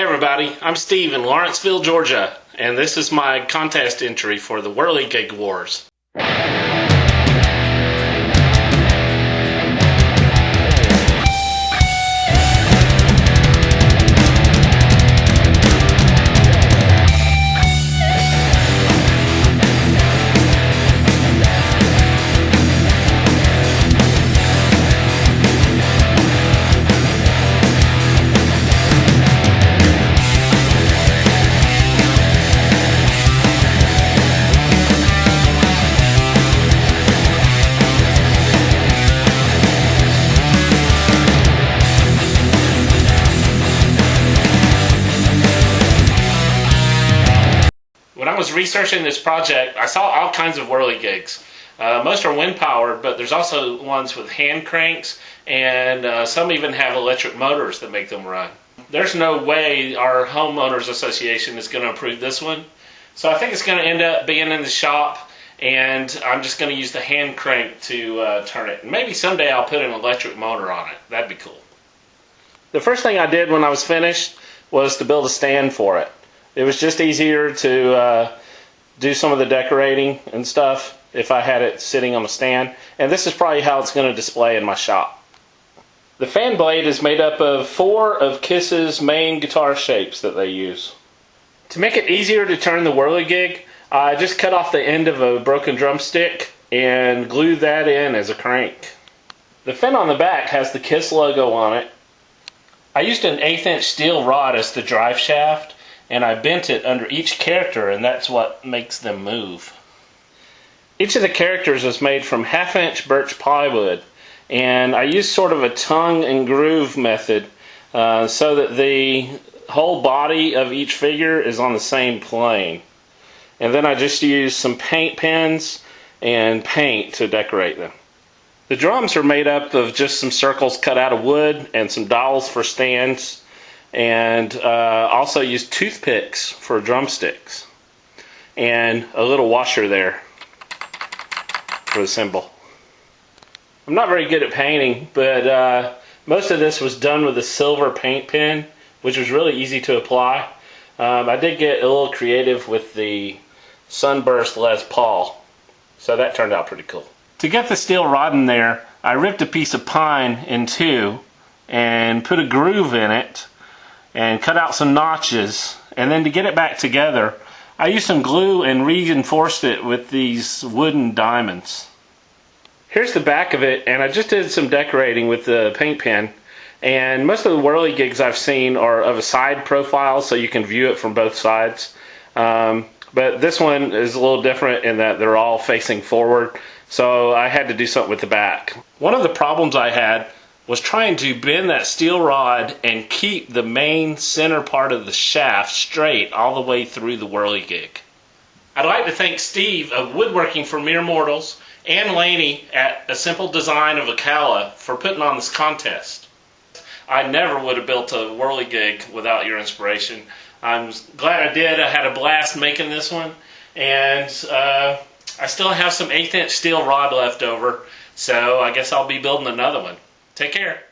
Hey everybody, I'm Steve in Lawrenceville, Georgia, and this is my contest entry for the Whirligig Wars. When I was researching this project, I saw all kinds of whirligigs. Most are wind powered, but there's also ones with hand cranks, and some even have electric motors that make them run. There's no way our homeowners association is going to approve this one, so I think it's going to end up being in the shop, and I'm just going to use the hand crank to turn it. And maybe someday I'll put an electric motor on it. That'd be cool. The first thing I did when I was finished was to build a stand for it. It was just easier to do some of the decorating and stuff if I had it sitting on a stand. And this is probably how it's going to display in my shop. The fan blade is made up of 4 of Kiss's main guitar shapes that they use. To make it easier to turn the whirligig, I just cut off the end of a broken drumstick and glued that in as a crank. The fin on the back has the Kiss logo on it. I used an 1/8 inch steel rod as the drive shaft, and I bent it under each character, and that's what makes them move. Each of the characters is made from 1/2 inch birch plywood, and I used sort of a tongue and groove method so that the whole body of each figure is on the same plane. And then I just used some paint pens and paint to decorate them. The drums are made up of just some circles cut out of wood and some dowels for stands, and also used toothpicks for drumsticks and a little washer there for the cymbal. I'm not very good at painting, but most of this was done with a silver paint pen, which was really easy to apply. I did get a little creative with the Sunburst Les Paul, so that turned out pretty cool. To get the steel rod in there, I ripped a piece of pine in 2 and put a groove in it and cut out some notches, and then to get it back together I used some glue and reinforced it with these wooden diamonds. Here's the back of it, and I just did some decorating with the paint pen, and most of the whirligigs I've seen are of a side profile so you can view it from both sides, but this one is a little different in that they're all facing forward, so I had to do something with the back. One of the problems I had was trying to bend that steel rod and keep the main center part of the shaft straight all the way through the whirligig. I'd like to thank Steve of Woodworking for Mere Mortals and Laney at A Simple Design of Ocala for putting on this contest. I never would have built a whirligig without your inspiration. I'm glad I did. I had a blast making this one, and I still have some 1/8 inch steel rod left over, so I guess I'll be building another one. Take care.